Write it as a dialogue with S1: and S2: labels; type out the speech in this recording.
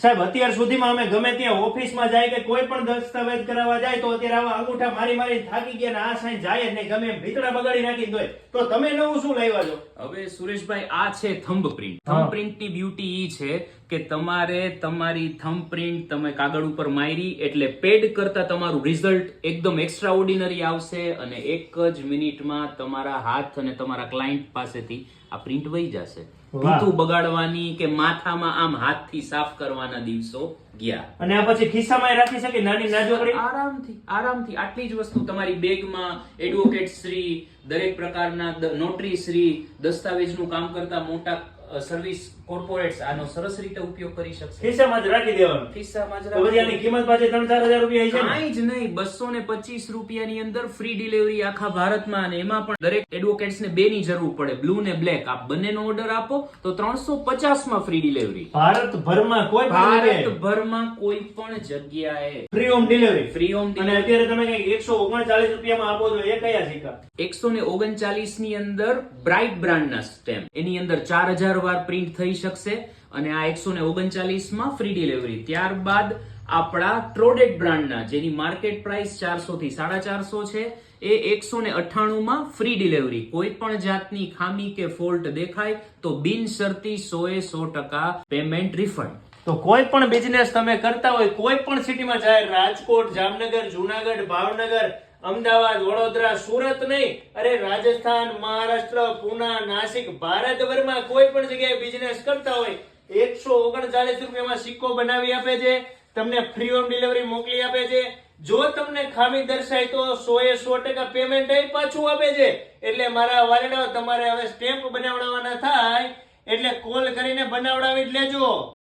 S1: સાહેબ અત્યાર સુધીમાં અમે ગમે ત્યાં ઓફિસમાં જાય કે કોઈ પણ દસ્તાવેજ કરાવવા જાય તો અત્યારે આવા અંગૂઠા મારી થાકી ગયા ને આ સાઈન જાય જ નહીં, ગમે એમ ભીતડા બગાડી નાખી દોય. તો તમે નવું શું લાવ્યા છો?
S2: હવે સુરેશભાઈ, આ છે થંબ પ્રિન્ટ. થંબ પ્રિન્ટ ની બ્યુટી ઈ છે કે તમારે તમારી થંબ પ્રિન્ટ તમે કાગળ ઉપર મારી એટલે પેડ કરતા તમારું રિઝલ્ટ એકદમ એક્સ્ટ્રા ઓર્ડિનરી આવશે અને એક જ મિનિટમાં તમારા હાથ અને તમારા ક્લાયન્ટ પાસેથી આ પ્રિન્ટ વહી જશે. ભીતું બગાડવાની કે માથામાં આમ હાથથી સાફ કરવાના દિવસો ગયા.
S1: અને આ પછી ખિસ્સામાં રાખી શકે નાની નાજોકડી
S2: આરામથી આટલી જ વસ્તુ તમારી બેગમાં એડવોકેટ શ્રી, દરેક પ્રકારના નોટરી શ્રી, દસ્તાવેજનું કામ કરતા મોટા સર્વિસ કોર્પોરેટ્સ આનો સરસ રીતે ઉપયોગ કરી શકશે.
S1: ખિસ્સામાં જ રાખી દેવાનું.
S2: ખિસ્સામાં જ
S1: તો પછી આની કિંમત પાછી 3-4 હજાર રૂપિયા છે?
S2: કાંઈ જ નહીં, 225 રૂપિયાની અંદર ફ્રી ડિલિવરી આખા ભારતમાં. અને એમાં પણ દરેક એડવોકેટ્સ ને બે ની જરૂર પડે, બ્લુ ને બ્લેક. આપ બંનેનો ઓર્ડર આપો તો 350 માં ફ્રી ડિલિવરી.
S1: ભારતભરમાં કોઈ
S2: કોઈ પણ જગ્યાએ
S1: free home delivery.
S2: Free home
S1: અને અત્યારે તમે કઈ 139 રૂપિયામાં આપો છો, એ કયા સિક્કા?
S2: 139 ની અંદર બ્રાઇટ બ્રાન્ડના સ્ટેમ્પ, એની અંદર 4000 વાર પ્રિન્ટ થઈ શકશે અને આ 139 માં ફ્રી ડિલિવરી. ત્યારબાદ આપણા ટ્રોડેટ બ્રાન્ડના, જેની માર્કેટ પ્રાઇસ 400 થી 450 છે, એ 198 માં ફ્રી ડિલિવરી. કોઈ પણ જાતની ખામી કે ફોલ્ટ દેખાય તો બિનશરતી 100% પેમેન્ટ રિફંડ.
S1: તો કોઈ પણ બિઝનેસ તમે કરતા હોય કોઈ પણ સિટીમાં, ચાહે રાજકોટ, જામનગર, જુનાગઢ, ભાવનગર, અમદાવાદ, વડોદરા, સુરત નહીં, અરે રાજસ્થાન, મહારાષ્ટ્ર, પુના, નાસિક, ભારતભરમાં કોઈ પણ જગ્યાએ બિઝનેસ કરતા હોય 139 રૂપિયામાં સિક્કો બનાવી આપે છે, તમને ફ્રી હોમ ડિલિવરી મોકલી આપે છે. જો તમને ખામી દર્શાય તો 100% પેમેન્ટ પાછું આપે છે. એટલે મારા વાલીડાઓ, તમારે હવે સ્ટેમ્પ બનાવડાવવાના થાય એટલે કોલ કરીને બનાવડાવી જ લેજો.